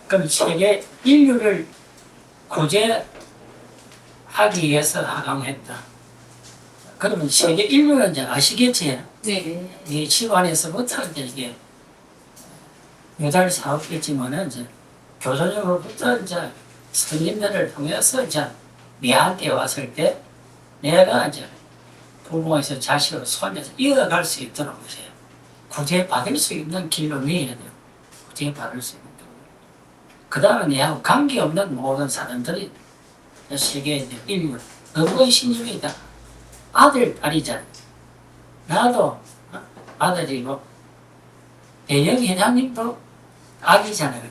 그럼 세계 인류를 구제하기 위해서 하강했다. 그러면 세계 인류는 이제 아시겠지? 네. 이 집안에서부터 이제 이게 유달 사업이지만은 이제 교도적으로부터 이제 스님들을 통해서 이제 내한테 왔을 때 내가 이제 부모에서 자식으로 손에서 이어갈 수 있도록 이제 구제받을 수 있는 길로 미어야 돼요. 구제받을 수 있는 길로. 그 다음에 내하고 관계없는 모든 사람들이 세계에 이제 인류, 어버이 신임이다. 아들, 딸이잖아. 나도 아들이고, 대영 회장님도 아기잖아요.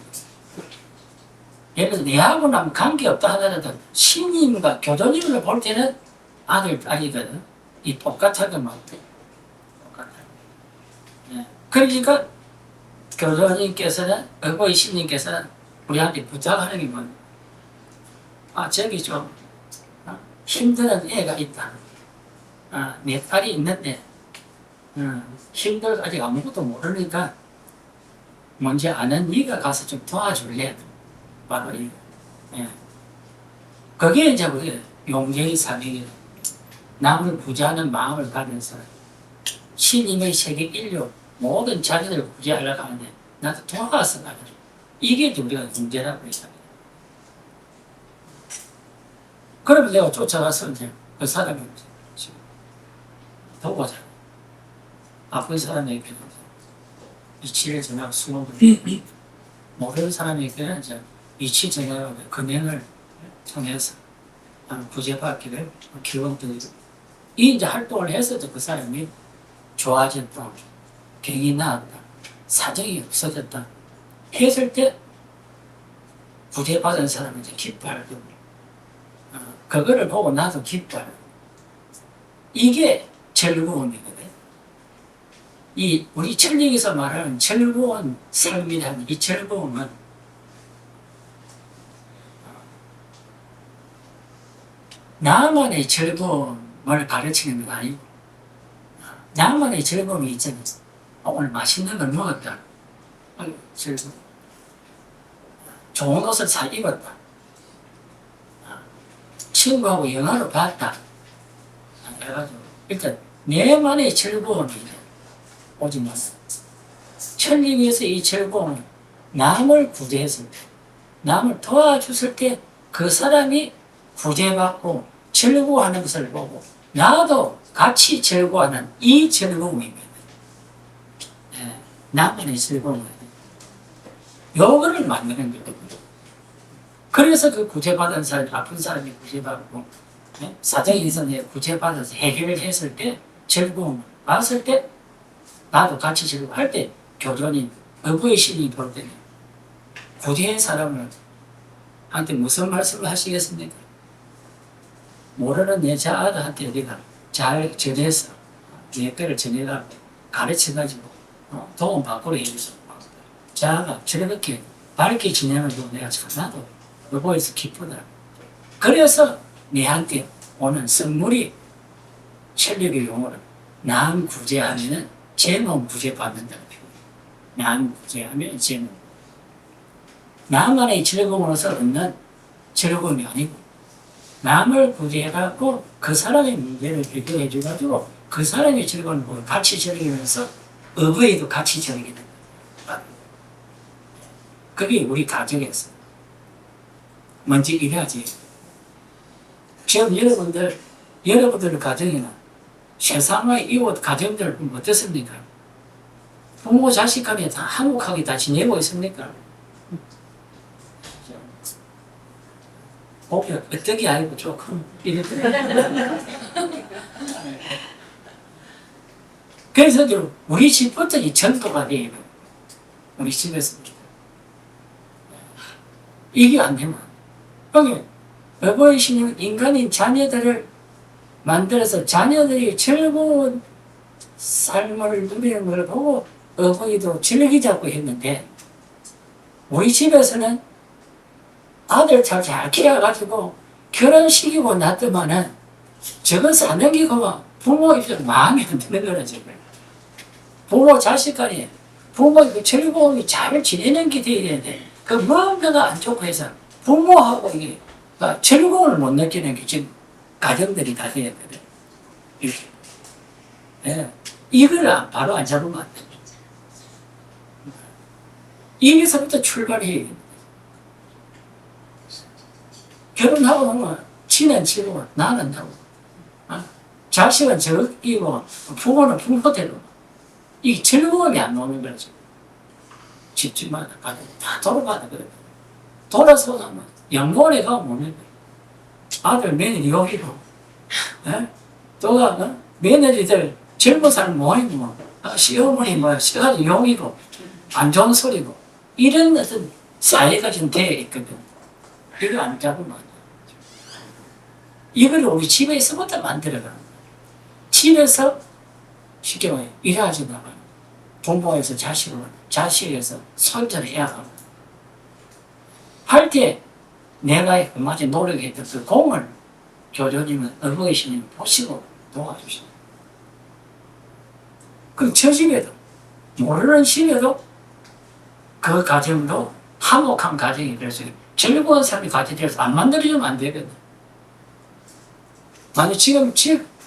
예를 들어, 내하고는 관계없다 하더라도 신임과 교도님을 볼 때는 아들, 딸이거든. 이 똑같하게 막 똑같아. 예. 그러니까 교도님께서는, 어버이 신님께서는 우리한테 부탁하는 게 뭐냐. 저기 좀 힘든 애가 있다. 내 딸이 있는데 힘들어 아직 아무것도 모르니까 뭔지 아는 네가 가서 좀 도와줄래? 바로 이. 예. 그게 이제 우리 용계의 사명이에요. 남을 구제하는 마음을 가진 사람. 신임의 세계 인류 모든 자기들을 구제하려고 하는데 나도 도와서 가자. 이게 우리가 문제라고 했습니다. 그러면 내가 쫓아가서 이제 그 사람이 지금 도와자. 아픈 사람에게 이치를 전하고 수업을 모르는 사람에게는 이제 이치 전하고 금연을 통해서 구제받기를 기원드리고 이 이제 활동을 해서도 그 사람이 좋아졌다, 병이 나았다, 사정이 없어졌다 했을 때 구제받은 사람은 이제 기뻐하고 그거를 보고 나도 기뻐요. 이게 즐거움이거든. 이 우리 천리에서 말하는 즐거운 삶이라는 이 즐거움은 나만의 즐거움을 가르치는 건 아니고 나만의 즐거움이 있잖아요. 오늘 맛있는 걸 먹었다. 즐거움. 좋은 옷을 잘 입었다. 친구하고 영화를 봤다. 해가지고 일단 내만의 즐거움이 오지 마세요. 천리에서 이 즐거움은 남을 구제했을 때, 남을 도와줬을 때 그 사람이 구제받고 즐거워하는 것을 보고 나도 같이 즐거워하는 이 즐거움입니다. 나만의 즐거움을 요거를 만드는 거거든요. 그래서 그 구제받은 사람, 아픈 사람이 구제받고 사정이 있었는데 구제받아서 해결을 했을 때 즐거움을 봤을 때 나도 같이 즐거워할 때 교존이 어부의 신이 볼 때는 구제한 사람을 한테 무슨 말씀을 하시겠습니까? 모르는 내 자아한테 우리가 잘 전해서 내 거를 전해가 가르쳐가지고 도움 받고로 해줘서 자아가 저렇게 밝게 지내는 거 내가 나도 여보에서 기쁘더라. 그래서 내한테 오는 선물이 천력의 용어로 남 구제하면은 제 몸 구제받는다는 표현. 남 구제하면 제 몸. 나만의 즐거움으로서 얻는 즐거움이 아니고 남을 구제해갖고 그 사람의 문제를 해결해줘가지고 그 사람의 즐거움을 같이 즐기면서 어버이도 같이 즐기는 거예요. 그게 우리 가정에서 먼저 이래야지. 지금 여러분들 가정이나 세상의 이웃 가정들 어떻습니까? 부모 자식 간에 다 한국하게 다 지내고 있습니까? 보기 어떻게 알고 조금 이랬더니 그래서 우리 집부터 이 전도가 돼요. 우리 집에서 이게 안 되면 어버이 신은 인간인 자녀들을 만들어서 자녀들이 즐거운 삶을 누리는 걸 보고 어버이도 즐기자고 했는데 우리 집에서는 아들 잘 키워가지고 결혼시키고 놨더만은 저거 사는 게 그만 부모 입장 마음에 안 드는 거라 지금. 부모 자식 간에 부모 즐거움이 잘 지내는 게 돼야 되는데 그 뭔가가 안 좋고 해서 부모하고 이게 즐거움을 못 느끼는 게 지금 가정들이 다 되었거든. 이렇게. 예. 이걸 바로 안 잡으면 안 돼. 여기서부터 출발해. 결혼하고 나면 지는 지고 나는 나고 자식은 저기고 부모는 부모대로 이 즐거움이 안 나오는 거지. 집집마다 가다 다 돌아가다 그래. 돌아서 가면 영혼에 가면 오는 거야. 아들 며느리 여기고 또 며느리들 젊은 사람 모이고 시어머니 시가지 용이고 안 좋은 소리고 이런 어떤 사회가 지금 되어 있거든. 이거 안 잡으면 안 돼. 이걸 우리 집에서부터 만들어가는 거야. 집에서 쉽게 말해 일하시다가 부모에서 자식으로 자식에서 손자를 애하고 할 때 내가 마치 노력했던 그 공을 교조님은 어머니시면 보시고 도와주시고 그 저 집에도 모르는 집에도 그 가정도 화목한 가정이 될 수 있고 즐거운 삶이 가정이 돼서 안 만들어주면 안 되거든. 만약 지금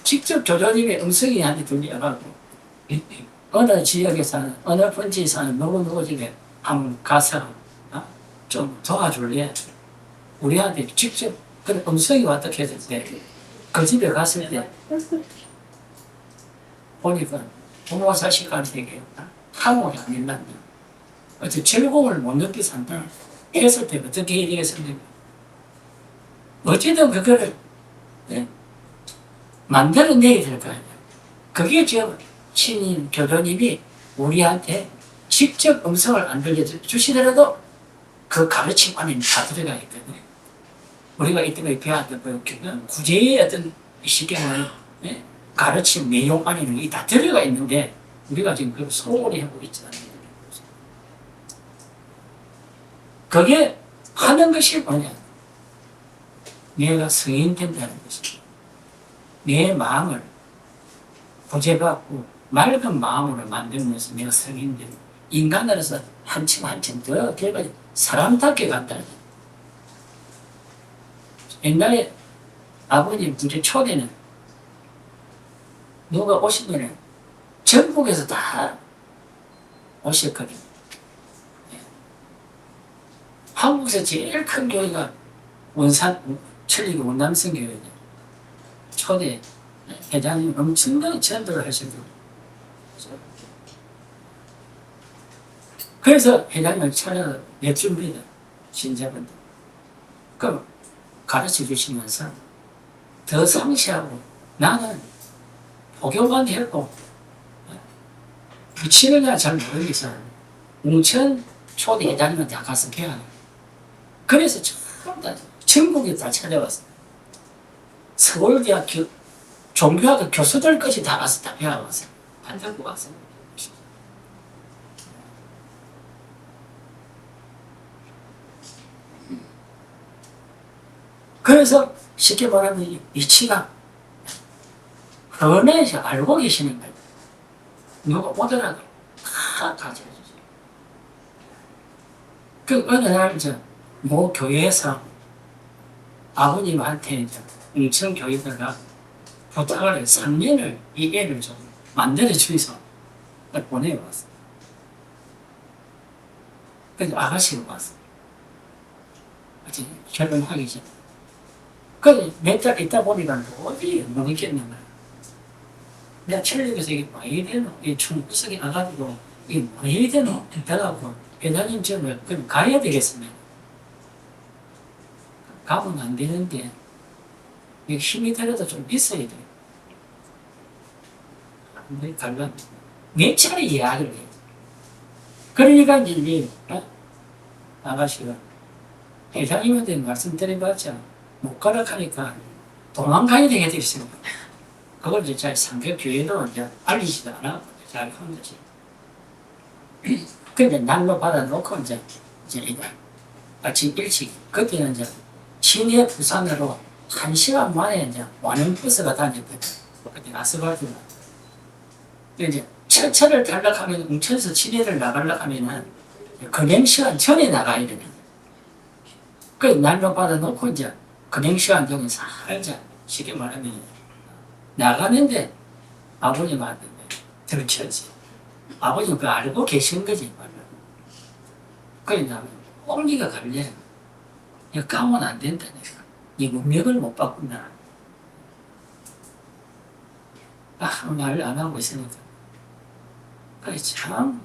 직접 교조님의 음성이 한테 들려가고 어느 지역에 사는 어느 번지에 사는 누구 집에 한번 가서 좀 도와줄래? 우리한테 직접 그런 음성이 왔다 했을 때 그 집에 갔을 때 보니까 부모 자식한테 화목이 안 일난다. 어떤 즐거움을 못 느끼 산다. 했을 때 어떻게 일이겠습니까? 어쨌든 그거를 만들어내야 될 거 아니야. 그게 지금 신인 교도님이 우리한테 직접 음성을 안 들려주시더라도 그 가르침 안에 다 들어가 있거든요. 우리가 이때까지 배웠던 구제의 어떤 쉽게 말하는 가르침 내용 안에는 이게 다 들어가 있는데 우리가 지금 그걸 소홀히 하고 있지 않아요. 그게 하는 것이 뭐냐? 내가 성인 된다는 것입니다. 내 마음을 구제받고 맑은 마음으로 만들면서 내가 성인 되고 인간으로서 한층 한층 더 개발이 사람답게 간다는 거예요. 옛날에 아버님 이제 초대는 누가 오시면은 전국에서 다 오셨거든요. 한국에서 제일 큰 교회가 천리교 원남성 교회예요. 초대 회장님 엄청난 전도를 하시고 그래서 회장님을 찾아서 내줍니다. 신자분들. 그럼 가르쳐 주시면서 더 상시하고 나는 포교만 했고 붙이느냐 잘 모르겠어. 웅천 초대 회장님한테 가서 배워요. 그래서 전국에 다 찾아왔어요. 서울대학 종교학과 교수들까지 다 가서 다 배워왔어요. 한달고 왔어요. 그래서 쉽게 말하면 이치가 은혜에서 알고 계시는 거예요. 누가 오더라도 다 가져주세요. 그 어느 날 모 교회에서 아버님한테 인천 교회다가 부탁을 해 3년을 이 애를 좀 만들어 주셔서 보내왔어요. 그래서 아가씨가 왔어요. 아직 결혼하기 전에. 그 몇 달 있다 보니까 어디 못 있겠는 거야. 내가 천국에서 이게 뭐 이리 되노? 이 충구석에 나가지고 이게 뭐 이리 되노? 해가지고 회장님 전에 그럼 가야 되겠습니다. 가면 안 되는데 힘이 들어도 좀 있어야 돼. 근데 갈라 몇 차례 이야기를 해요. 그러니까 이제 아가씨가 회장님한테 말씀드려봤자 못 가라 하니까 도망가야 되게 됐어요. 그걸 이제 잘 상교교회도 이제 알리지도 않아 잘 한 거지. 근데 날로 받아놓고 이제 아침 일찍 그때는 이제 시내 부산으로 1시간 만에 이제 완행버스가 다녔거든. 그때 아스팔트가. 이제 철차를 타려고 하면 웅천에서 시내를 나가려고 하면은 근행 시간 전에 나가야 되는 그 날로 받아놓고 이제 금행시간 동안 살자. 쉽게 말하면 나가는데 아버님한테 들쳤지. 아버님 그 알고 계신 거지. 그러니까 옹기가 걸려. 이거 까면 안 된다니까. 이 문맥을 못 바꾼다. 말 안 하고 있으니까. 그래 참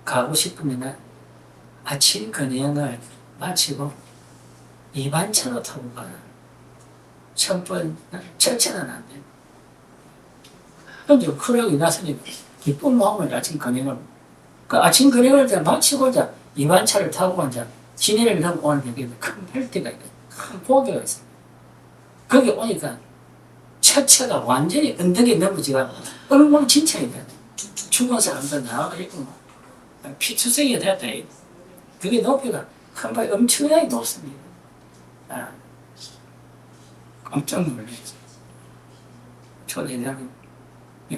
가고 싶으면 아침 근행을 마치고 2반차로 타고 가라. 첫번 첫째는 안 돼. 그런데 그러고 나서니 기쁜 마음을 아침 근행을 그 아침 근행을 이제 마치고자 2반차를 타고 이제 진해를 넘어오는 게 큰 벨트가 있고 큰 고개가 있어. 거기 오니까 첫째가 완전히 언덕에 넘어지가 엉망진창이 돼. 죽은 사람들 나와가 있고 피투성이 됐다. 그게 높이가 한 발 엄청나게 높습니다. 깜짝 놀랐죠. 초대장은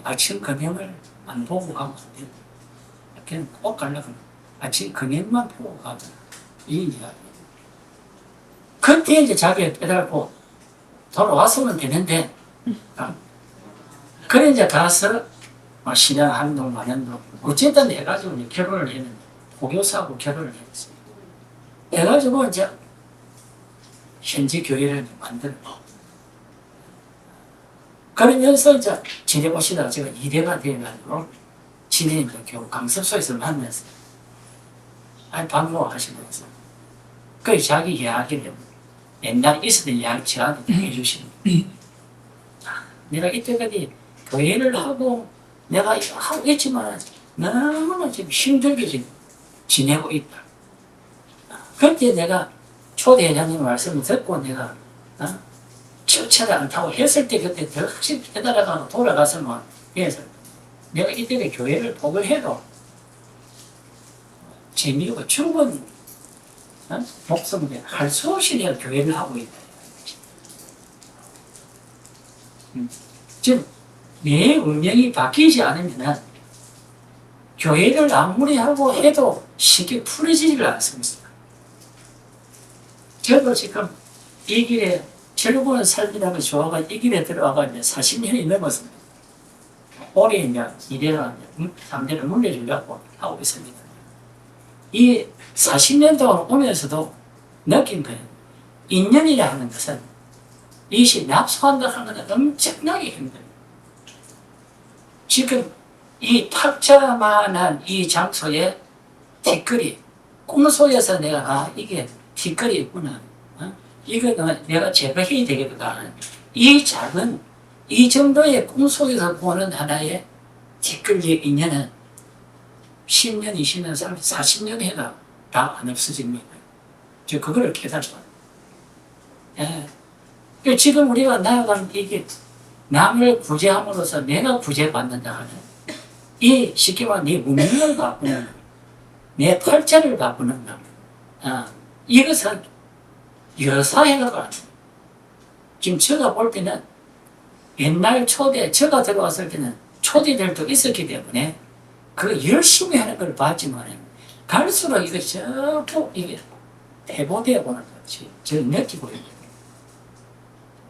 아침 금형을 안 보고 가면 안 된다. 그냥 꼭 가려고 아침 금형만 보고 가자. 이 이야기. 그때 이제 자기가 깨달고 돌아왔으면 되는데, 그래 이제 가서 신양 한동 만연동 어쨌든 해가지고 이제 결혼을 했는데 고교사하고 결혼을 했어요. 해가지고 이제 현지 교회를 만들고 그러면서 이제 지내보시다가 제가 이대가 돼가지고 진해인도 교우 강습소에서 만났어요. 반가워하시면서 그 자기 이야기를 옛날에 있었던 이야기 저한테 해주시는 거예요. 내가 이때까지 교회를 하고 내가 하고 있지만 너무나 지금 힘들게 지금 지내고 있다. 그때 내가 초대회장님 말씀을 듣고 내가 첫차를 안 타고 했을 때 그때 더 확실히 깨달아가고 돌아가서만 그래서 내가 이때에 교회를 복을 해도 재미있고 충분히 목숨을 할 수 없이 내가 교회를 하고 있다. 지금 내 운명이 바뀌지 않으면 교회를 아무리 하고 해도 쉽게 풀어지지를 않습니다. 저도 지금 이 길에 즐거운 삶이라고 좋아가 이 길에 들어와가 이제 40년이 넘었습니다. 올해 이제 2대가 3대를 물려주려고 하고 있습니다. 이 40년 동안 오면서도 느낀 거예요. 인연이라 하는 것은 이것이 납속한다 하는 것은 엄청나게 힘들어요. 지금 이 탁자만한 이 장소에 뒷거리, 꿈속에서 내가 이게 뒷거리 있구나. 이거는 내가 제거해야 되겠다. 이 작은 이 정도의 꿈속에서 보는 하나의 뒷거리의 인연은 10년, 20년, 30년, 40년 해도 다 안 없어집니다. 저 그걸 깨달아요. 예. 지금 우리가 나아가는 이게 남을 구제함으로써 내가 구제받는다 하는 이 쉽게 말하면 내 운명을 바꾸는 내 팔자를 바꾸는 것. 이것은 여사해가 지금 제가 볼 때는 옛날 초대 제가 들어왔을 때는 초대들도 있었기 때문에 그 열심히 하는 걸 봤지만 갈수록 이거 전부 이게 대보되어 보는 것이 저는 느끼고 있는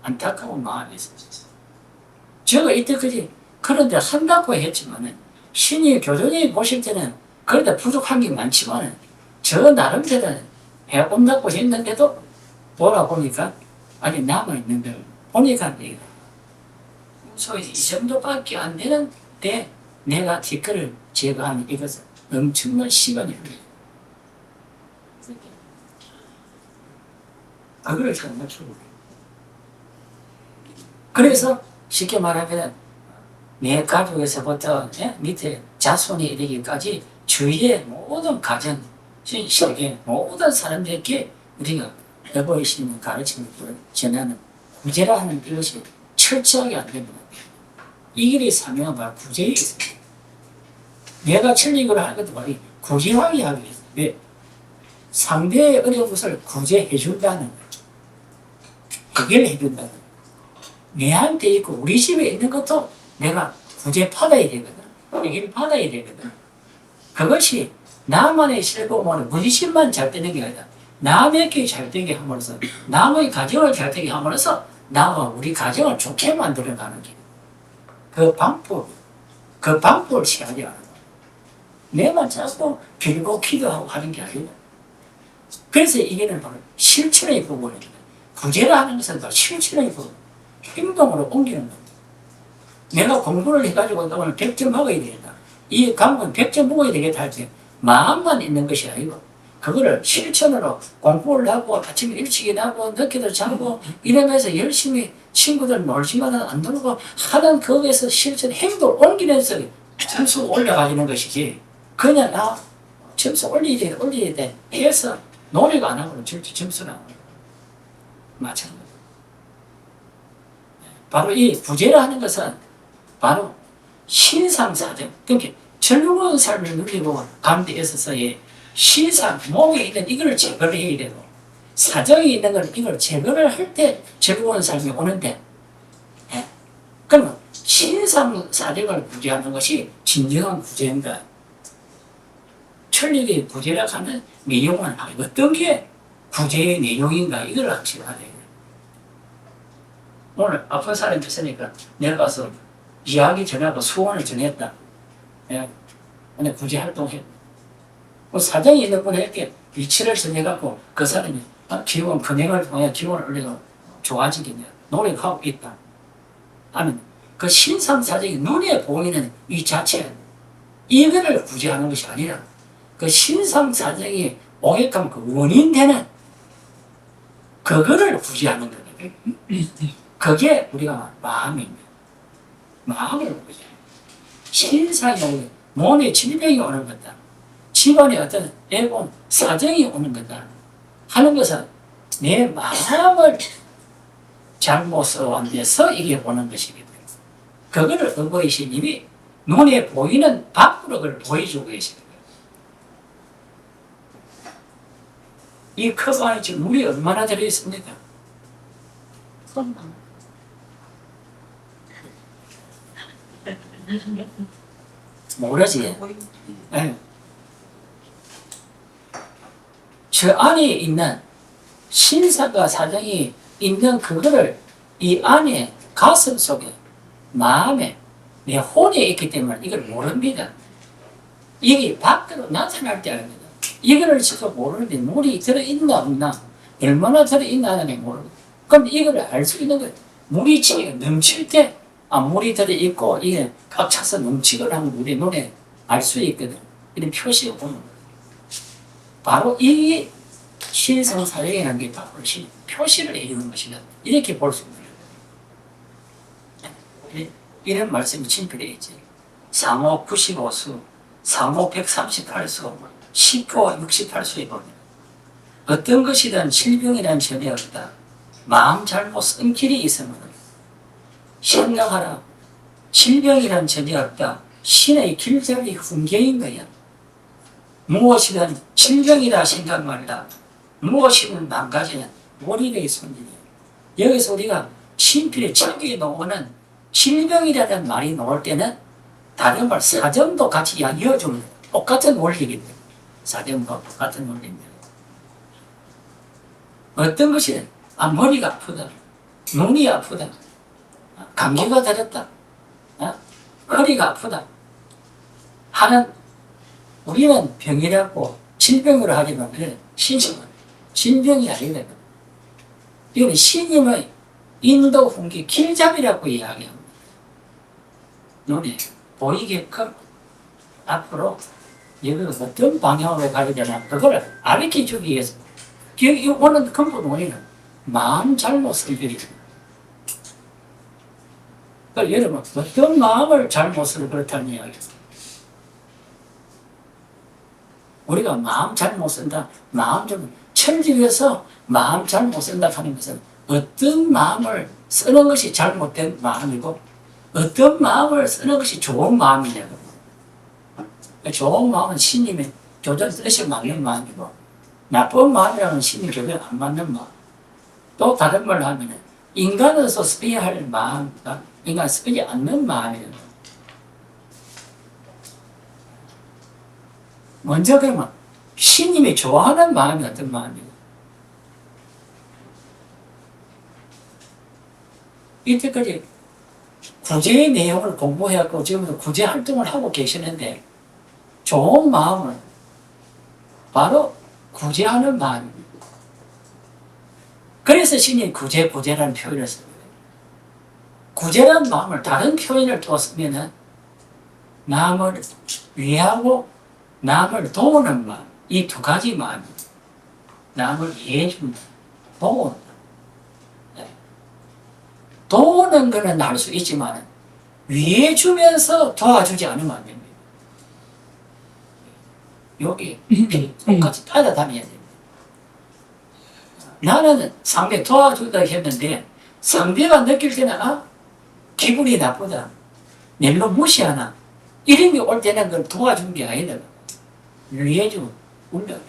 안타까운 마음이 있었어요. 제가 이때까지 그런데 한다고 했지만은 신이 교전이 보실 때는 그래도 부족한 게 많지만은 저 나름대로는 해본다고 했는데도 돌아보니까 아직 남아있는 걸 보니까 소위 이 정도밖에 안 되는데 내가 뒷거를 제거하는 이것은 엄청난 시간이 걸려요. 그걸 잘 맞추고 그래서 쉽게 말하면 내 가족에서부터 밑에 자손이 이르기까지 주위의 모든 가정, 세계 모든 사람들에게 우리가 여보의 신의 가르침을 전하는 구제라 하는 이것이 철저하게 안 됩니다. 이 길의 사명은 바로 구제에 있습니다. 내가 천리교를 하는 것도 바로 구제하게 하기 위해서 왜? 상대의 어려운 것을 구제해 준다는 거예요. 그걸 해준다는 거예요. 내한테 있고 우리 집에 있는 것도 내가 구제 받아야 되거든. 얘기를 받아야 되거든. 그것이 나만의 즐거움은 무지심만 잘 되는 게 아니라 남에게 잘되게 함으로써 남의 가정을 잘되게 함으로써 나와 우리 가정을 좋게 만들어가는 길. 그 방법을 시하지 않아. 내만 자꾸 빌고 기도하고 하는 게 아니고. 그래서 이게는 바로 실천의 부분입니다. 구제를 하는 것은 바로 실천의 부분. 행동으로 옮기는 겁니다. 내가 공부를 해가지고 오늘 100점 먹어야 되겠다. 이 과목은 100점 먹어야 되겠다 할 때 마음만 있는 것이 아니고 그거를 실천으로 공부를 하고 아침에 일찍 일하고 늦게도 자고 이러면서 열심히 친구들 놀지만은 안 놀고 하는 거기에서 실천 행동을 옮기면서 점수 올라가는 것이지 그냥 점수 올려야 돼 해서 노력 안 하고는 절대 점수는 안 올라가요. 마찬가지. 바로 이 구제를 하는 것은 바로 신상사정. 그러니까 즐거운 삶을 누리고 가는 데 있어서의 신상, 몸에 있는 이걸 제거를 해야 되고 사정이 있는 걸 이걸 제거를 할 때 즐거운 삶이 오는데 그러면 신상사정을 구제하는 것이 진정한 구제인가? 천리의 구제라고 하는 내용은 어떤 게 구제의 내용인가? 이걸 같이 봐야 돼요. 오늘 아픈 사람이 있으니까 내가 가서 이야기 전하고 소원을 전했다. 근데 구제 활동해. 사정이 있는 분에게 위치를 정해갖고 그 사람이 기원, 근행을 통해 기원을 올리고 좋아지겠냐. 노력하고 있다. 하면 그 신상사정이 눈에 보이는 이 자체, 이거를 구제하는 것이 아니라 그 신상사정이 오게끔 그 원인되는 그거를 구제하는 거예요. 그게 우리가 마음입니다. 마음을 구제해요. 신상이 오는 몸에 질병이 오는 거다. 집안에 어떤 애고 사정이 오는 거다. 하는 것은 내 마음을 잘못으로 안 돼서 이게 오는 것이거든요. 그거를 어버이 신님이 눈에 보이는 밖으로 그걸 보여주고 계시는 거예요. 이 컵 안에 지금 물이 얼마나 들어있습니까? 모르지. 네. 저 안에 있는 신사가 사정이 있는 그거를 이 안에 가슴 속에 마음에 내 혼에 있기 때문에 이걸 모릅니다. 이게 밖으로 나타날 때 압니다. 이거를 지금 모르는데 물이 들어있나 없나 얼마나 들어있나는 모르고 그럼 이걸 알 수 있는 거예요. 물이 지금 넘칠 때 물이 들어있고 이게 꽉 차서 넘치거나 하면 우리 눈에 알 수 있거든. 이런 표시가 보는 거예요. 바로 이 신성사정이라는 게 바로 표시를 해주는 것이다. 이렇게 볼 수 있는 거예요. 이런 말씀이 침필해 있지. 상호 95수, 상호 138수, 10호 68수에 보면 어떤 것이든 질병이란 전혀 없다. 마음 잘못 쓴 길이 있으면 생각하라. 질병이란 전혀 없다. 신의 길잡이 훈계인 거야. 무엇이든 질병이다 생각 말라. 무엇이든 망가지는 원인의 손님이에요. 여기서 우리가 신필의 책에 나오는 질병이라는 말이 나올 때는 다른 말 사정도 같이 이어주면 똑같은 원리입니다. 사정도 똑같은 원리입니다. 어떤 것이 머리가 아프다, 눈이 아프다, 감기가 들었다, 허리가 아프다 하는 우리는 병이라고 질병으로 하지만 그래 신심은 질병이 아니거든. 이건 신임의 인도 훈계 길잡이라고 이야기합니다. 눈에 보이게끔 앞으로 여기가 어떤 방향으로 가야 되나 그걸 알려 주기 위해서 여기 오는 근본 원인은 마음 잘못 설계입니다. 그러니까 여러분 어떤 마음을 잘못으로 그렇다는 이야기예요. 우리가 마음 잘못 쓴다, 마음 좀 천직에서 마음 잘못 쓴다 하는 것은 어떤 마음을 쓰는 것이 잘못된 마음이고 어떤 마음을 쓰는 것이 좋은 마음이냐고. 좋은 마음은 신님의 교전 뜻이 맞는 마음이고 나쁜 마음이라는 신님 교전 안 맞는 마음. 또 다른 말로 하면 인간으로서 써야 할 마음과 인간 쓰지 않는 마음이에요. 먼저 그러면 신님이 좋아하는 마음이 어떤 마음이에요? 이때까지 구제의 내용을 공부해갖고 지금도 구제 활동을 하고 계시는데 좋은 마음을 바로 구제하는 마음입니다. 그래서 신이 구제라는 표현을 씁니다. 구제라는 마음을 다른 표현을 또 쓰면은 남을 위하고 남을 도우는 마음, 이 두 가지 마음입니다. 남을 이해해준다, 도운다. 네. 도우는 거는 할 수 있지만 위해주면서 도와주지 않으면 안 됩니다. 여기 똑같이 따라다녀야 됩니다. 나는 상대 도와준다 했는데 상대가 느낄 때는 기분이 나쁘다, 낼로 무시하나 이런 게 올 때는 그걸 도와준 게 아니라 위해주고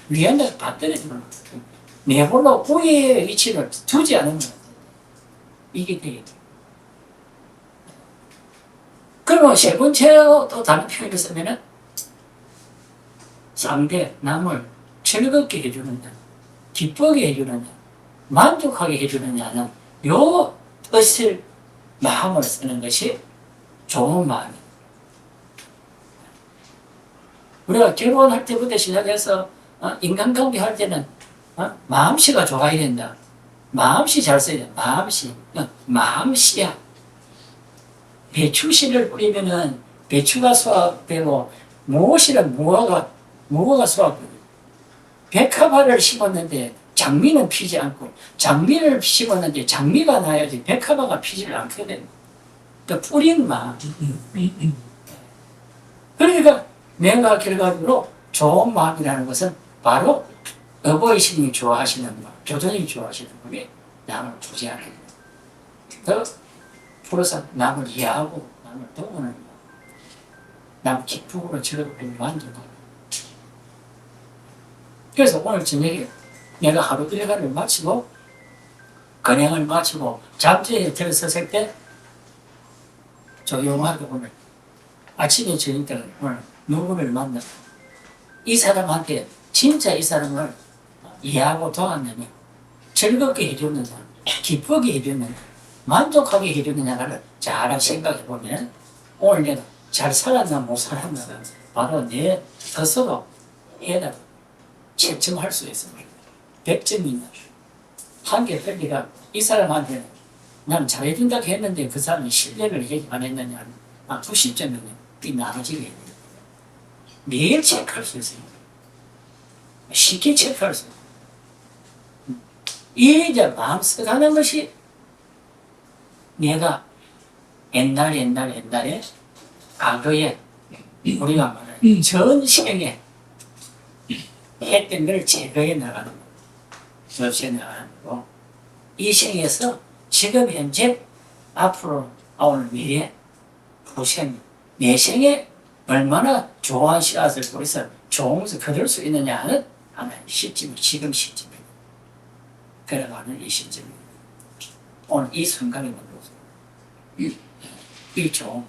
위에는 받들어주는 거예요. 내홀로 우위의 위치를 두지 않으면 이게 되겠죠. 그리고 세 번째로 또 다른 표현을 쓰면은 상대, 남을 즐겁게 해주느냐, 기쁘게 해주느냐, 만족하게 해주느냐는 요 뜻을 마음을 쓰는 것이 좋은 마음이에요. 우리가 결혼할 때부터 시작해서 인간관계 할 때는 마음씨가 좋아야 된다. 마음씨 잘 써야 된다. 마음씨. 마음씨야. 배추씨를 뿌리면은 배추가 수확되고 무엇이란 무화가 수확되고 백합화를 심었는데 장미는 피지 않고 장미를 심었는데 장미가 나야지 백합화가 피지를 않거든. 그러니까 뿌린 마음. 그러니까 내가 결과적으로 좋은 마음이라는 것은 바로 어버이 신이 좋아하시는 마음, 조선이 좋아하시는 마음이 남을 구제하는 마음. 더 풀어서 남을 이해하고 남을 도우는 마음. 남 기쁘고 즐겁고 만족하고. 그래서 오늘 저녁에 내가 하루 일과를 마치고 건행을 마치고 잠자리에 들어섰을 때 조용하게 오늘 아침에 저녁 오늘 누구를 만나 이 사람한테 진짜 이 사람을 이해하고 도왔느냐, 즐겁게 해줬느냐, 기쁘게 해줬느냐, 만족하게 해줬느냐를 잘 생각해 보면 오늘 내가 잘 살았나 못 살았나가 바로 내 스스로 해다 채점할 수 있습니다. 100점이나 한개 별리가 이 사람한테 나는 잘해준다 했는데 그 사람이 신뢰를 해 안 했느냐 90점이면 이 나눠지게 해야 돼요. 매일 체크할 수 있어요. 쉽게 체크할 수 있어요. 이제 마음속하는 것이 내가 옛날에 과거에 우리가 말하는 전생에 했던 걸 제거해 나가는 거, 없애 나가는 거고 이 생에서 지금 현재 앞으로 오늘 미래 후생 내 생에 얼마나 좋은 씨앗을 뿌려서 좋은 것을 거둘 수 있느냐 하는 하나의 시점이 지금 시점입니다. 걸어가는 이 시점입니다. 오늘 이 순간에 만들어서 이 좋은.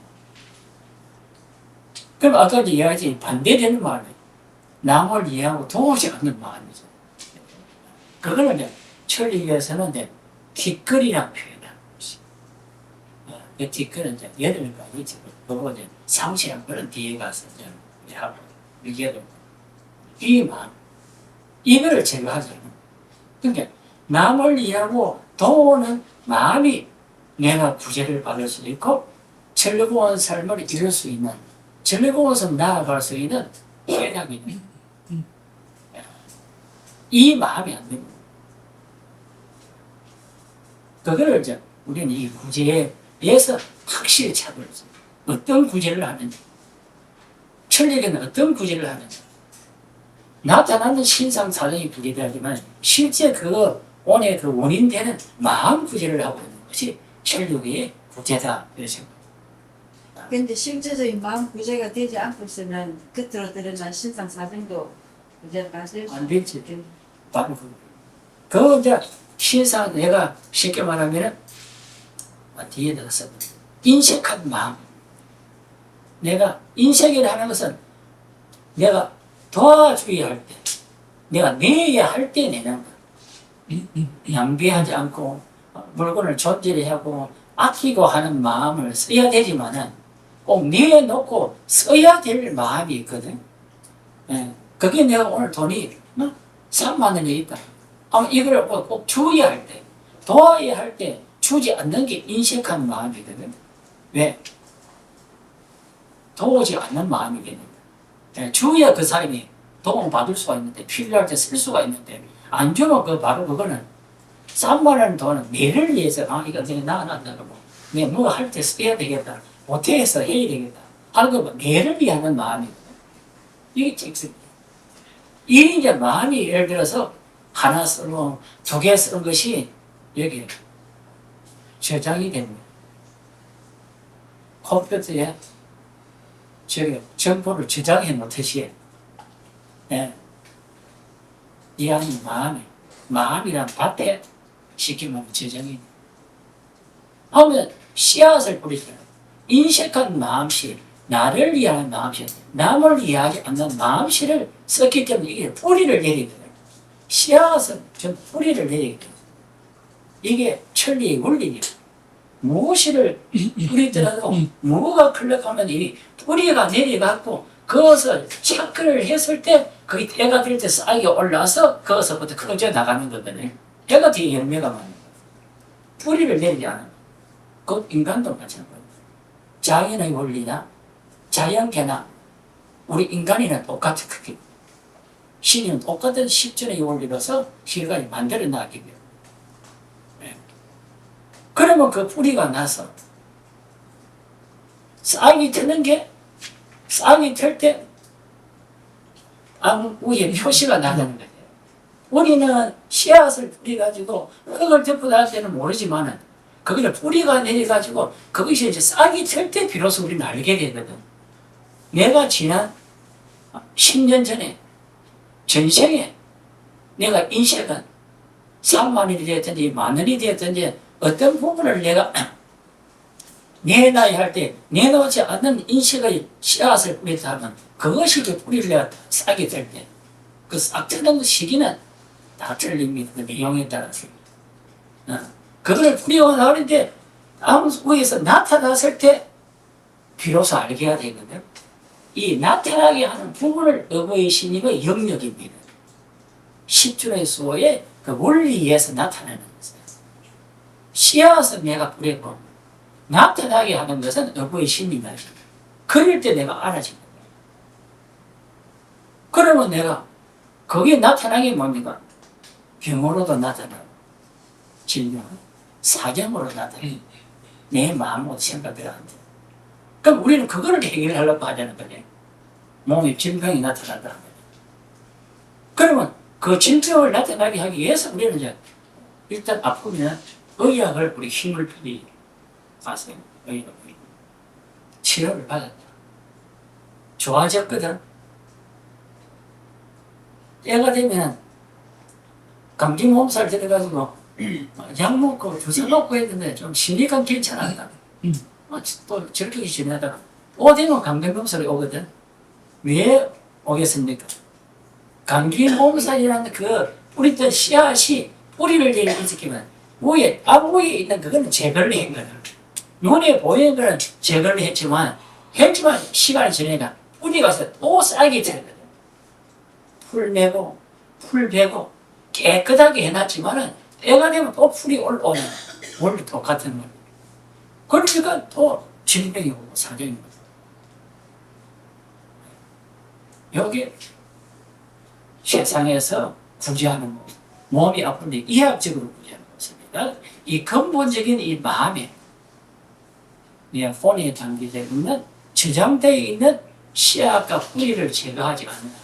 그럼 아까 이야기했지 반대되는 마음이에요. 남을 이해하고 도우지 않는 마음이죠. 그거는 이제 천리교에서는 이제 뒷글이라고 표현하는 것이. 그 뒷글은 이제 8가지 있죠. 그거 이제 상실한 그런 뒤에 가서 이제 하고 이게 이 마음 이거를 제거하잖아요. 그러니까 남을 이해하고 도우는 마음이 내가 구제를 받을 수 있고 즐거운 삶을 이룰 수 있는 즐거워서 나아갈 수 있는 해답이네. 이 마음이 안 됩니다. 그거를 이제 우리는 이 구제에 대해서 확실히 차별해서 어떤 구제를 하는지, 천리에는 어떤 구제를 하는지, 나타나는 신상사정이 구제되지만 실제 그 오늘 그 원인되는 마음 구제를 하고 있는 것이 천리의 구제다. 그래서. 근데 실제적인 마음 구제가 되지 않고 있으면 겉으로 드러난 신상 사정도 구제가 안 되지. 바로 그 이제 신상 내가 쉽게 말하면은 뒤에 들어서 인색한 마음. 내가 인색이라 하는 것은 내가 도와줘야 할 때, 내가 내야 할 때 내는 거. 낭비하지 않고 물건을 존재를 하고 아끼고 하는 마음을 써야 되지만은 꼭 내놓고 써야 될 마음이 있거든. 예. 그게 내가 오늘 돈이 3만 원이 있다. 이걸 꼭 주어야 할 때, 도와야 할 때 주지 않는 게 인색한 마음이거든. 왜? 도우지 않는 마음이거든. 예. 주어야 그 사람이 도움 받을 수가 있는데, 필요할 때 쓸 수가 있는데, 안 주면 바로 그거는 3만 원 돈은 매를 위해서, 이거 내가 나간다고. 내가 뭐 할 때 써야 되겠다. 못해서 해야 되겠다. 하는 거 매를 위하는 마음이거든. 이게 직습이야. 이 이제 마음이 예를 들어서 하나 쓰고 두 개 쓰는 것이 여기 저장이 됩니다. 컴퓨터에 저기 정보를 저장해 놓듯이, 예. 이 안이 마음이란 밭에 시키면 저장이 돼. 하면 씨앗을 뿌리잖아요. 인색한 마음씨, 나를 위하는 마음씨, 남을 위하지 않는 마음씨를 썼기 때문에 이게 뿌리를 내리거든요. 씨앗은 전 뿌리를 내리거든요. 이게 천리의 원리예요. 무엇을 뿌리더라도 무가 클릭하면 이 뿌리가 내려가고 그것을 체크를 했을 때 그게 때가 될 때 싹이 올라서 그것부터 커져 나가는 거거든요. 때가 뒤에 열매가 많은 거예요. 뿌리를 내리지 않아요. 그 인간도 마찬가지예요. 자연의 원리나 자연계나 우리 인간이나 똑같은 크기. 신은 똑같은 십전의 원리로서 실간이 만들어 놨기 때문에. 그러면 그 뿌리가 나서 싹이 트는 게 싹이 틀 때 암 위에 표시가 나는 거예요. 우리는 씨앗을 뿌려가지고 흙을 덮고 다닐 때는 모르지만은 그걸 뿌리가 내려가지고 그것이 이제 싹이 틀 때 비로소 우리는 알게 되거든. 내가 지난 10년 전에 전생에 내가 인생은 3만 원이 되었든지 만 원이 되었든지 어떤 부분을 내가 내놔야 할 때 내놓지 않는 인식의 씨앗을 뿌리다 하면 그것이 그 뿌리를 내가 싹이 될 때 그 싹 트는 시기는 다 틀립니다. 그 내용에 따라서. 그걸 뿌리고 나오는데 아무 위에서 나타났을 때 비로소 알게 되거든. 이 나타나게 하는 부분을 어버이 신임의 영역입니다. 십준의 수호의 그 원리에서 나타나는 것이에요. 씨앗은 내가 뿌리고 나타나게 하는 것은 어버이 신임이다. 그럴 때 내가 알아진 거예요. 그러면 내가 거기에 나타나게 뭡니까? 병으로도 나타나고 질병, 사정으로 나타나고 내 마음으로 생각을 한다. 그럼 우리는 그거를 해결하려고 하자는 거죠. 몸에 질병이 나타난다. 그러면 그 질병을 나타나게 하기 위해서 우리는 이제 일단 아프면 의학을 우리 힘을 들이 가서 의학을 치료를 받았다. 좋아졌거든. 때가 되면 감기 몸살 들어가지고 약 먹고 주사 먹고 했는데 좀 심리가 괜찮았다. 또 저렇게 지내다가 또 되면 감기 몸살이 오거든. 왜 오겠습니까? 감기 몸살이라는 그 뿌리던 씨앗이 뿌리를 내리면 위에 앞위에 있는 그거는 제거를 한 거다. 눈에 보이는 거는 제거를 했지만 시간이 지나니까 뿌리가 가서 또 싹이 되거든. 풀 내고 풀 베고 깨끗하게 해놨지만은 때가 되면 또 풀이 올라오는 원래 똑같은 거예요. 그러니까 또 질병이 오고 사정이 오고. 여기 세상에서 구제하는 것, 몸이 아픈데 이학적으로 구제하는 것입니다. 이 근본적인 이 마음에 폰에 담겨져 있는 저장되어 있는 씨앗과 뿌리를 제거하지 않는다.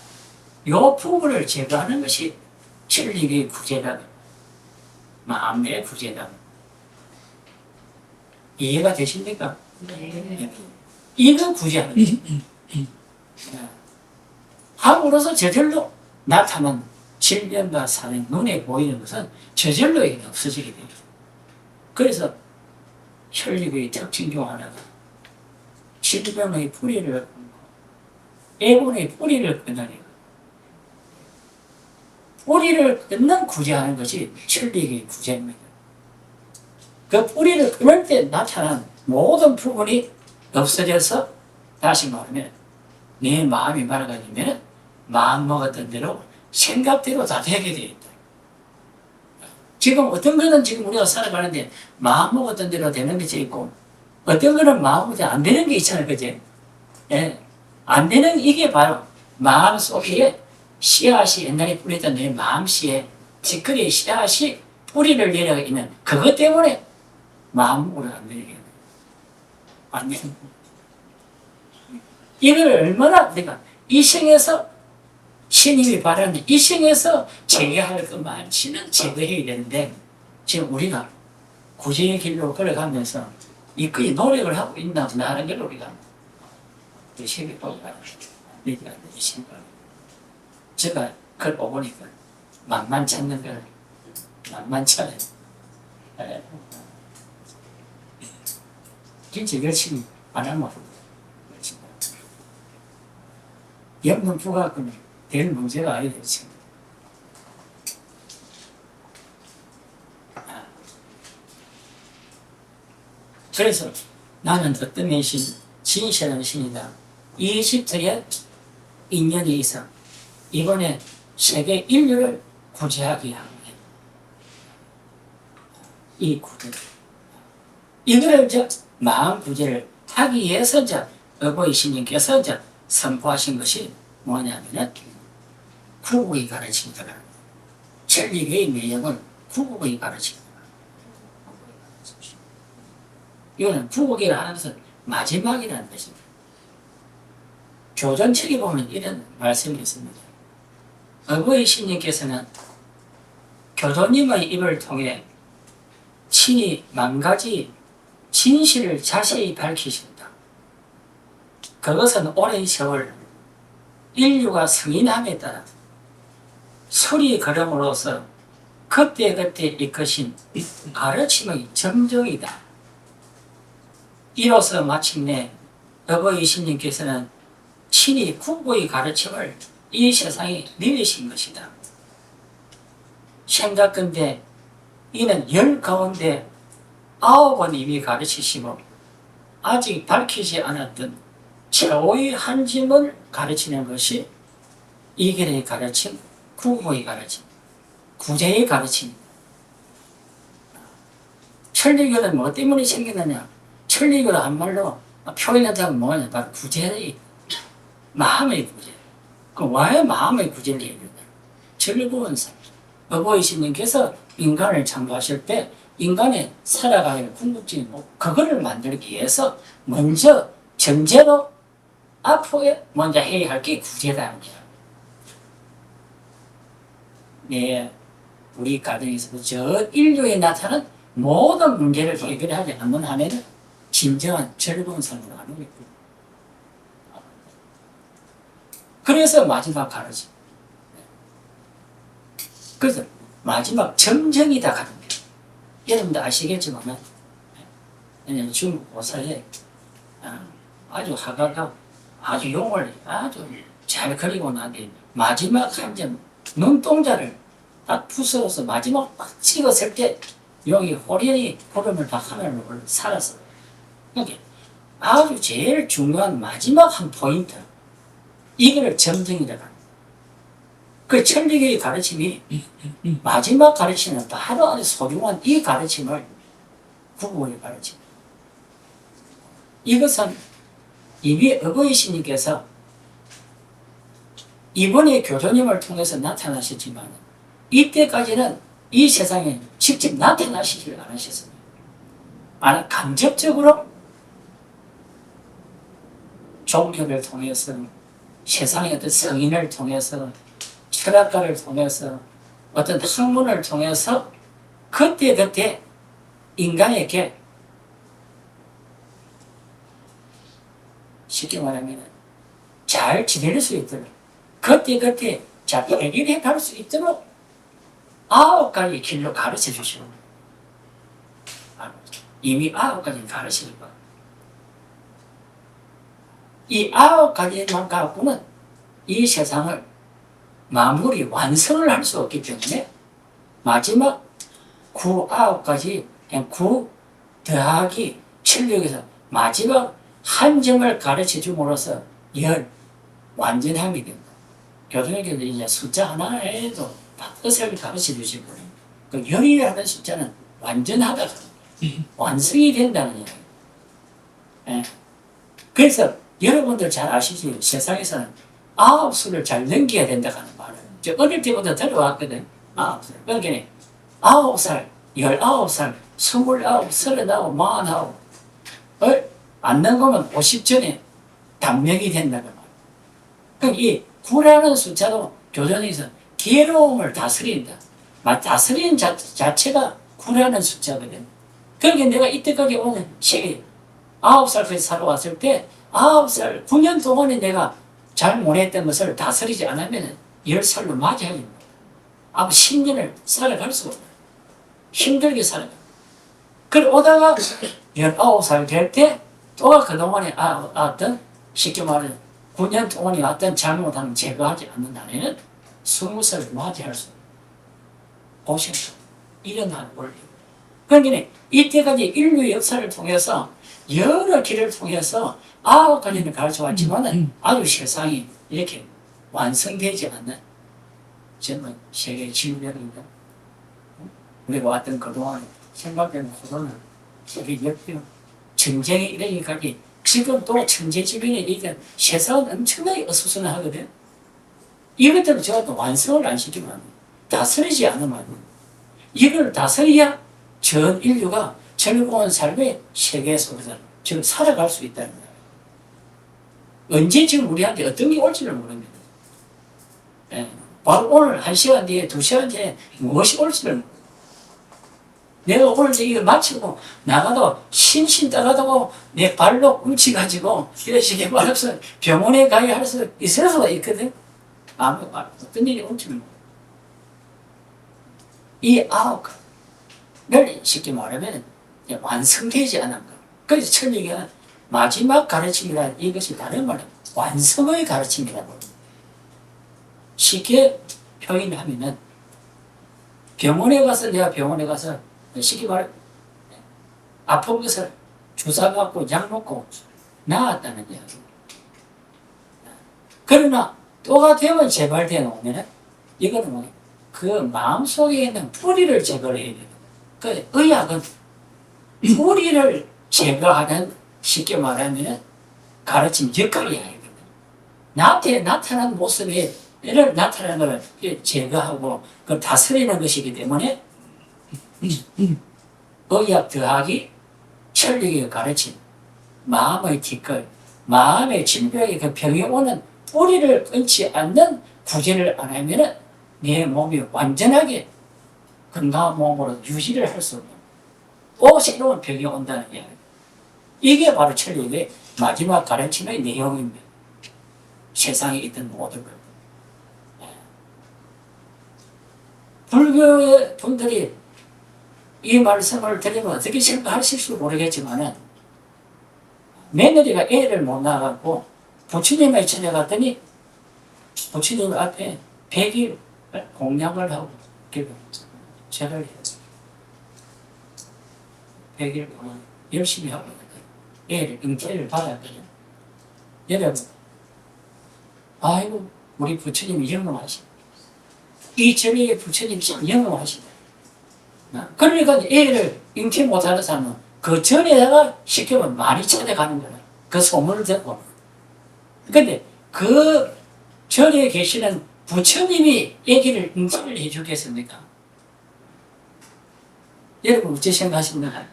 이 부분을 제거하는 것이 진리의 구제다. 마음의 구제다. 이해가 되십니까? 네. 이거 구제하는 거예요. 함으로써 저절로 나타난 질병과 사는 눈에 보이는 것은 저절로 없어지게 돼요. 그래서 혈육의 특징 중 하나가 질병의 뿌리를 끊고 애군의 뿌리를 끊으니까 뿌리를 끊는 구제하는 것이 혈육의 구제입니다. 그 뿌리를 끊을 때 나타난 모든 부분이 없어져서 다시 말하면 내 마음이 맑아지면 마음 먹었던 대로 생각대로 다 되게 되어 있다. 지금 어떤 거는 지금 우리가 살아가는데 마음 먹었던 대로 되는 것이 있고 어떤 거는 마음 먹었던 대로 안 되는 게 있잖아요. 그지? 예. 안 되는 이게 바로 마음 속에 씨앗이 옛날에 뿌렸던 내 마음씨에 지크리의 씨앗이 뿌리를 내려 있는 그것 때문에 마음으로 안 되게 안 되는 거예요. 이걸 얼마나 내가 이 생에서 신임이 바라는 이 생에서 제거할 그 많지는 제거해야 되는데 지금 우리가 구제의 길로 걸어가면서 이거의 노력을 하고 있나 보다 하는 걸 우리가 의식을 보고 가는 거죠. 제가 그걸 보고 보니까 만만치 않는 걸 만만치 않아요. 진짜 열심히 안 하면 영문 부가학은 될 문제가 아니에요. 지금. 그래서 나는 어떤 신이 진실한 신이다. 이집트의 인연이 있어 이번에 세계 인류를 구제하기 위한 이 구제. 이거를 이제 마음 구제를 하기 위해서 이제 어버이 신님께서 이제 선포하신 것이 뭐냐면은 구국의 가르침이다. 천리교의 내용은 구국의 가르침이다. 이거는 구국이라 하는 것은 마지막이라는 것입니다. 교전책에 보면 이런 말씀이 있습니다. 어버이 신님께서는 교도님의 입을 통해 친히 만 가지 진실을 자세히 밝히신다. 그것은 오랜 세월 인류가 승인함에 따라 소리 걸음으로써 그때그때 이끄신 가르침의 점정이다. 이로써 마침내 어버이 신님께서는 친히 국보의 가르침을 이 세상에 내리신 것이다. 생각건대 이는 10 가운데 9은 이미 가르치시고 아직 밝히지 않았던 최후의 한 짐을 가르치는 것이 이결의 가르침, 국보의 가르침, 구제의 가르침입니다. 천리교는 뭐 때문에 생겼느냐? 천리교를 한말로 표현한다면 뭐냐? 바로 구제의 마음의 구제. 그럼 왜 마음의 구제를 얘기하냐? 즐거운 삶. 어버이 신님께서 인간을 창조하실 때 인간의 살아가는 궁극적인 그거를 만들기 위해서 먼저 전제로 앞으로 먼저 해야 할 게 구제라는 거예요. 네, 우리 가정에서 저 인류에 나타난 모든 문제를 해결하지 않는 한에는 진정한 즐거운 삶으로 가는 거예요. 그래서 마지막 가르침. 그래서 마지막 점정이다 가는 거예요. 여러분도 아시겠지만 중국 고사에 아주 화가가 아주 용을 아주 잘 그리고 나는데 마지막 한 점 눈동자를 딱 부숴서 마지막 딱 찍었을 때 용이 호련히 구름을 다 하늘로 살았어. 그러니까 아주 제일 중요한 마지막 한 포인트 이거를 점정이라고 합니다. 그 천리교의 가르침이 마지막 가르침은 바로 아주 소중한 이 가르침을 국보의 가르침. 이것은 이미 어버이 신님께서 이번에 교도님을 통해서 나타나셨지만 이때까지는 이 세상에 직접 나타나시지를 않으셨습니다. 간접적으로 종교를 통해서 세상의 어떤 성인을 통해서 철학가를 통해서 어떤 학문을 통해서 그때그때 인간에게 쉽게 말하면 잘 지낼 수 있도록 그때그때 잘 해결해 갈 수 있도록 9가지 길로 가르쳐 주시고 이미 9가지 가르치는 것. 이 9가지만 갖고는 이 세상을 마무리 완성을 할 수 없기 때문에 마지막 9, 9가지 더하기 천력에서 마지막 한 점을 가르쳐 줌으로써 열, 완전함이 된다. 교동에게도 이제 숫자 하나에도 다 뜻을 가르쳐 주시고, 그 열이라는 숫자는 완전하다, 완성이 된다는 이야기. 예. 그래서 여러분들 잘 아시지, 세상에서는 9수를 잘 넘겨야 된다 하는 말을 저 어릴 때부터 들어왔거든. 9수. 그러니까 9살, 19살, 29, 39, 49을 안 넘으면 50전에 단명이 된다는 말. 그러니까 이 9라는 숫자도 교전에서 괴로움을 다스린다. 다스리는 자체가 9라는 숫자거든. 그러니까 내가 이때까지 오는 시기 9살까지 살아왔을 때 9살, 9년 동안에 내가 잘 못했던 것을 다스리지 않으면 10살로 맞이하게 됩니다. 아마 10년을 살아갈 수가 없어요. 힘들게 살아가. 그러다가 19살 될 때 또 그동안에 어떤 쉽게 말하면 9년 동안에 어떤 잘못함을 제거하지 않는 날에는 20살을 맞이할 수 오셨어. 일어나는 원리. 그러니까 이때까지 인류 역사를 통해서 여러 길을 통해서 9가지를 가르쳐 왔지만은 아주 세상이 이렇게 완성되지 않는 정말 세계 진멸입니다. 우리가 왔던 그동안 생각되는 코로나, 세계 역병, 전쟁에 이르기까지 지금 또 천재지변에 이르게 세상은 엄청나게 어수선하거든. 이것들을 제가 또 완성을 안 시키면 다스리지 않으면 이걸 다스려야 전 인류가 즐거운 삶의 세계 속에서 지금 살아갈 수 있다는 거예요. 언제 지금 우리한테 어떤 게 올지를 모릅니다. 예. 바로 오늘 1시간 뒤에 2시간 뒤에 무엇이 올지를 모릅니다. 내가 오늘 이거 마치고 나가도 신신 따가다고 내 발로 훔치가지고 이렇게 말해서 병원에 가야 할 수 있을 수가 있거든. 어떤 일이 올지를 모릅니다. 이 9를 쉽게 말하면 완성되지 않은 것. 그래서 천리가 마지막 가르침이라 이것이 다른 말은 완성의 가르침이라고 쉽게 표현하면은 병원에 가서 내가 병원에 가서 쉽게 말해 아픈 것을 주사 받고 약 먹고 나았다는 이야기. 그러나 또가 되면 재발되어 오면은 이거는 뭐 그 마음속에 있는 뿌리를 제거를 해야 돼요. 그 의학은 뿌리를 제거하는 쉽게 말하면 가르침 역할이 해야 돼요. 나한테 나타난 모습에 이를 나타나는 걸 제거하고 그걸 다스리는 것이기 때문에 의학 더하기 천리의 가르침, 마음의 뒷걸, 마음의 진벽에 그 병이 오는 뿌리를 끊지 않는 구제를 안 하면은 내 몸이 완전하게 건강한 몸으로 유지를 할 수 없는 또 새로운 병이 온다는 이야기. 이게 바로 천리의 마지막 가르침의 내용입니다. 세상에 있던 모든 것. 불교의 분들이 이 말씀을 들으면 어떻게 생각하실지 모르겠지만은 며느리가 애를 못 낳아갖고 부처님의 전에 갔더니 부처님 앞에 100일 공양을 하고 절을 해요. 100일 동안 열심히 하고 애를 잉태를 받았거든요. 여러분, 아이고 우리 부처님이 영험하시네. 이 절에 부처님이 참 영험하시네. 그러니까 애를 잉태 못하는 사람은 그 전에다가 시키면 많이 찾아가는 거야. 그 소문을 듣고. 근데 그 절에 계시는 부처님이 애기를 잉태를 해주겠습니까? 여러분 어떻게 생각하십니까?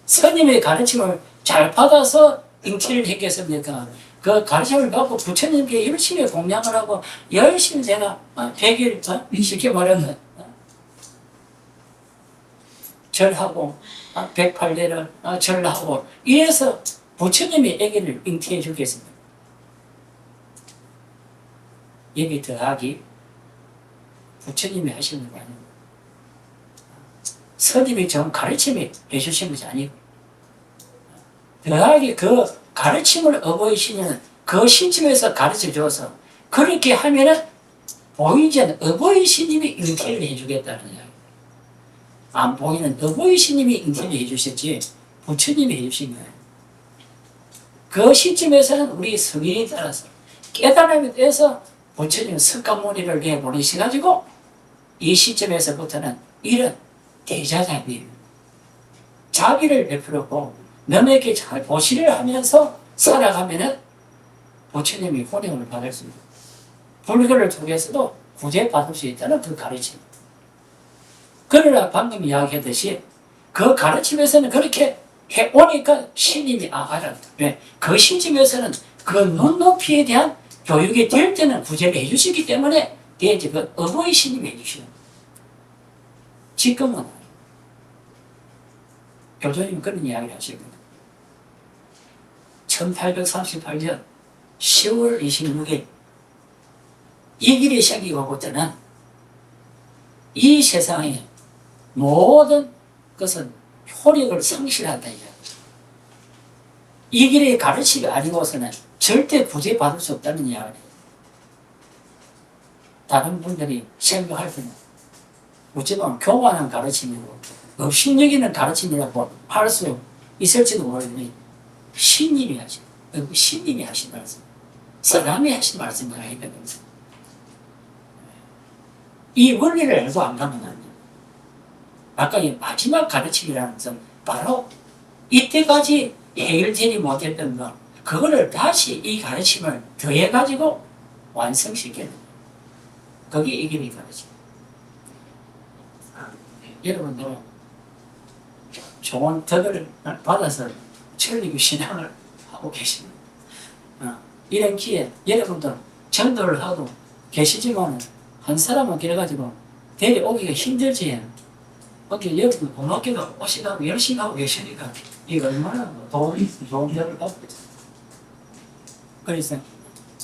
스님의 가르침을 잘 받아서 잉태를 했겠습니까? 그 가르침을 받고 부처님께 열심히 공양을 하고 열심히 내가 100일 쉽게 말하면 절하고 108대를 절하고 이래서 부처님이 아기를 잉태해 주겠습니다. 여기 더하기 부처님이 하시는 거 아닙니다. 스님이 좀 가르침이 해주신 것이 아니고 더하기 그 가르침을 어버이시는 그 신침에서 가르쳐 줘서 그렇게 하면은 보이지 않는 어버이 스님이 잉태를 해주겠다는 이야기. 안 보이는 어버이 신님이 인터뷰해 주셨지 부처님이 해주신 거예요. 그 시점에서는 우리 성인에 따라서 깨달음에 대해서 부처님 석가모니를 내보내셔가지고 이 시점에서부터는 이런 대자장이 자비를 베풀었고 남에게 잘 보시를 하면서 살아가면은 부처님이 혼용을 받을 수 있고 불교를 통해서도 구제받을 수 있다는 그 가르침. 그러나 방금 이야기했듯이 그 가르침에서는 그렇게 해오니까 신님이 알았다. 왜? 그 시점에서는 그 눈높이에 대한 교육이 될 때는 구제를 해주시기 때문에 이제 그 어버이 신님이 해주시는 거예요. 지금은 교조님 그런 이야기를 하시거든요. 1838년 10월 26일 이 길이 생기고부터는 이 세상에 모든 것은 효력을 상실한다. 이 길의 가르침이 아니고서는 절대 구제받을 수 없다는 이야기예요. 다른 분들이 생각할 때는 어찌보면 교만한 가르침이고 업신여기는 가르침이라고 할 수 있을지도 모르겠니 신님이 하신 신님이 하신 말씀, 사람이 하신 말씀이 아니거든요. 이 원리를 알고 안 가면 안 돼요. 아까 이 마지막 가르침이라는 것은 바로 이때까지 해결되지 못했던 것, 그거를 다시 이 가르침을 더해가지고 완성시켜야 돼요. 그게 이 길의 가르침. 여러분도 좋은 덕을 받아서 천리교 신앙을 하고 계십니다. 이런 기회에 여러분들 전도를 하고 계시지만 한 사람은 그래가지고 데려오기가 힘들지. 어떻게 여러분 고맙게도 오시라고 열심히 하고 계시니까 이거 얼마나 도움이 좋은 덕을 받고 있어요. 그래서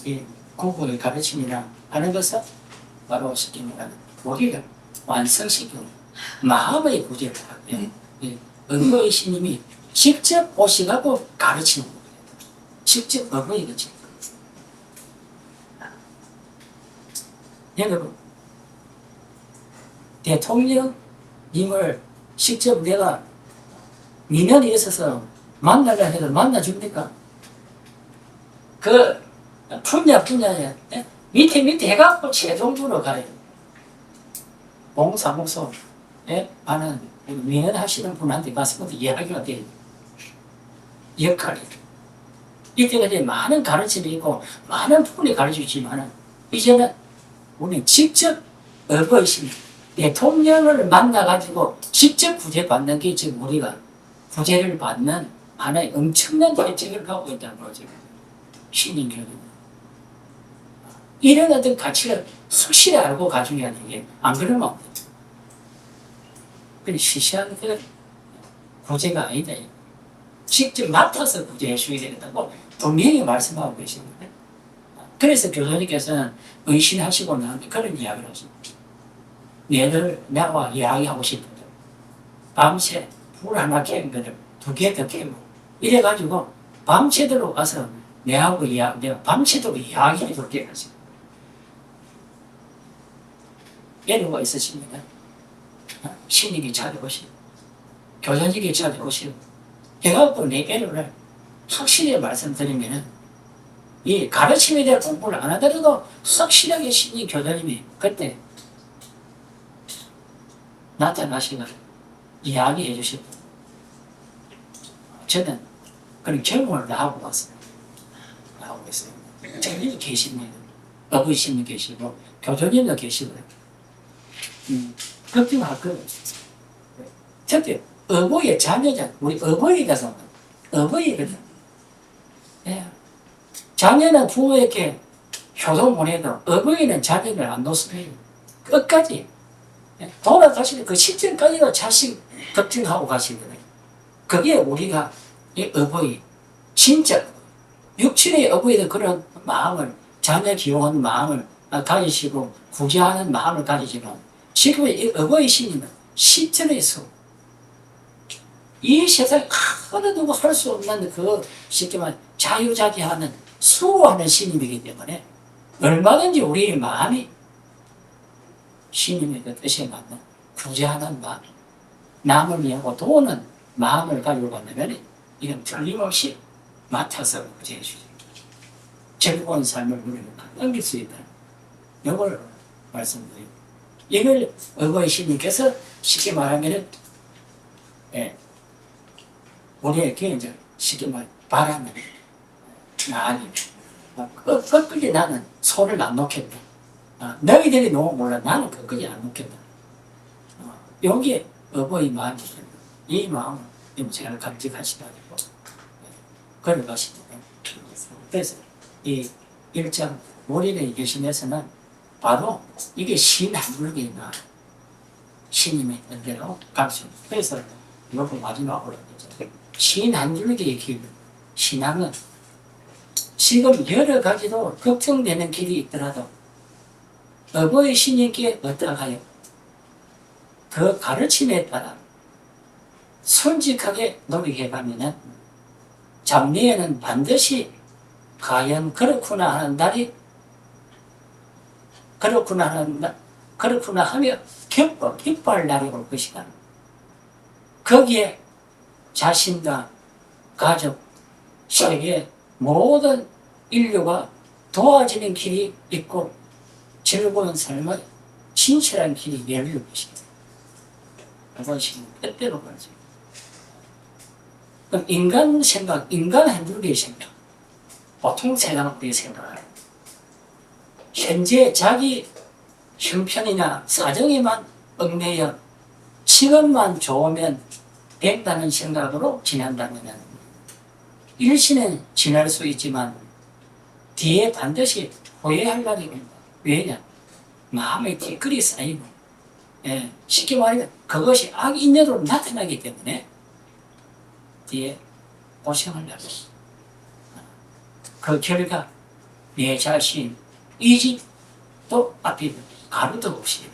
이 구구의 가르침이라 하는 것은 바로 쉽게 말하면 우리를 완성시키고 마음의 구제를 하고요. 어버이 신님이 직접 오시라고 가르치는 거예요. 직접 어버이가 직접. 여러분, 대통령님을 직접 내가 민원이 있어서 만나려 해도 만나줍니까? 그 분야에 밑에 해갖고 최종적으로 가요. 봉사무소에 많은 민원하시는 분한테 가서 이야기가 돼요. 역할이. 이때까지 많은 가르침이 있고 많은 분이 가르치지만 이제는 우리는 직접 어버이 신 대통령을 만나가지고 직접 구제받는 게 지금 우리가 구제를 받는 하나의 엄청난 혜택을 갖고 있다는 거죠. 신인교육. 이런 어떤 가치를 확실히 알고 가져야 되게 안 그러면 안 돼요. 그냥 시시한 그 구제가 아니다. 직접 맡아서 구제해 주셔야 된다고 분명히 말씀하고 계십니다. 그래서 교수님께서는 의신하시고 나면 그런 이야기를 하십니다. 내가 이야기하고 싶은데 밤새 불 하나 캔 거를 2개 더 캐고 이래가지고 밤새도록 가서 내가 밤새도록 이야기해 줄게 하십니다. 예로가 있으십니다. 신님이 찾아오시고 교수님이 찾아오시고 해갖고 내 애를 확실히 말씀드리면은 이 가르침에 대한 공부를 안 하더라도 확실하게 신님 교수님이 그때 나타나시고 이야기해 주시고 저는 그런 경험을 다 하고 왔어요. 하고 있어요. 저기 계십니다. 어부이 신님 계시고 교수님도 계시고요. 걱정할 거예요. 특히 어부의 자녀자 우리 어버이라서 어버이거든. 예. 자녀는 부모에게 효도 보내도 어버이는 자녀를 안 놓습니다. 끝까지 돌아가시는 그 시점까지도 자식 걱정하고 가시거든요. 그게 우리가 이 어버이 진짜 육신의 어버이는 그런 마음을 자녀 기용하는 마음을 가지시고 구제하는 마음을 가지지만 지금 이 어버이 신님은 실전에서 이 세상에 어느 누구 할 수 없는 그 쉽게 말 자유자재하는 수호하는 신님이기 때문에 얼마든지 우리의 마음이 신님의 그 뜻에 맞는 구제하는 마음 남을 위하고 도우는 마음을 가지고 간다면 이건 틀림없이 맡아서 구제해 주죠. 즐거운 삶을 우리는 넘길 수 있다. 이걸 말씀드립니다. 이걸 어버이 신님께서 쉽게 말하면 우리에게 이제 쉽게 말 바라는 아니 끝까지 나는 손을 안 놓겠다. 너희들이 너무 몰라. 나는 끝까지 안 놓겠다. 여기에 어버이 마음이 이 마음을 잘 간직하시라고 걸어가십니다. 그래서 이 1장 모린에 계시면서는 바로 이게 신 한 줄기나 신님의 뜻대로 갈 수 있습니다. 그래서 이것도 마지막으로 신 한 줄기의 길, 신앙은 지금 여러 가지로 걱정되는 길이 있더라도 어버이 신님께 어떠하여 그 가르침에 따라 솔직하게 노력해가면 장래에는 반드시 과연 그렇구나 하는 날이 그렇구나 하며 기뻐할 날이 올 것이다. 거기에 자신과 가족, 세계 모든 인류가 도와지는 길이 있고 즐거운 삶의 진실한 길이 열릴 것이다. 그것이 뜻대로 가죠. 그럼 인간 생각, 인간 한둘의 생각, 보통 사람들이 생각해요. 현재 자기 형편이나 사정에만 얽매여 지금만 좋으면 된다는 생각으로 지낸다면 일시는 지날 수 있지만 뒤에 반드시 후회할 날이 온다. 왜냐? 마음의 뒷글이 쌓이고 쉽게 말하면 그것이 악인으로 나타나기 때문에 뒤에 고생을 하고 그 결과 내 자신, 이 집도 앞에 가루도 없이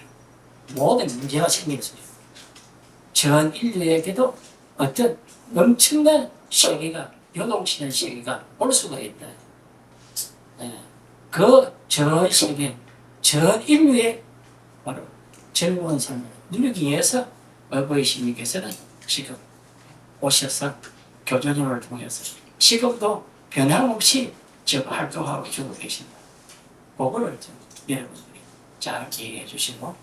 모든 문제가 생길 수 있어요. 전 인류에게도 어떤 엄청난 세계가, 요동치는 세계가 올 수가 있다. 그 전 세계, 전 인류의 바로 즐거운 삶을 누리기 위해서 어버이 신님께서는 지금 오셔서 교조님을 통해서 지금도 변함없이 활동하고 주고 계십니다. 그거를 여러분들이 잘 이해해 주시고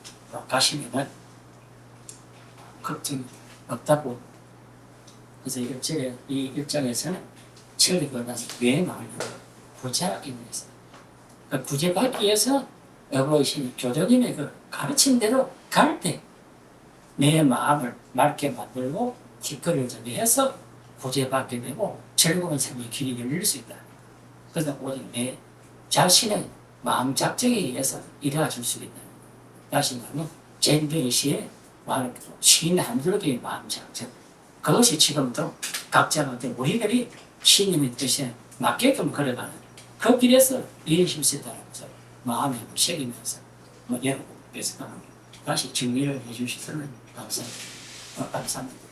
가시면은 걱정이 없다고. 그래서 이 일장에서는 천리거는 왜 말하는 구제입니다. 그 구제받기 위해서 어버이 신이 교조님의 그 가르침대로 갈 때 내 마음을 맑게 만들고 뒷거리를 정리해서 구제받게 되고 즐거운 삶의 길이 열릴 수 있다. 그래서 오직 내 자신의 마음 작정에 의해서 이루어질 수 있다. 다시 말하면 젠베이 시의 말을 신 한 줄기의 마음 작정. 그것이 지금도 각자가 우리들이 신님의 뜻에 맞게끔 걸어가는 그 길에서 인심세다라면서 마음에 새기면서 여러분께서 다시 정리를 해주시면 감사합니다. 감사합니다.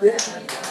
네.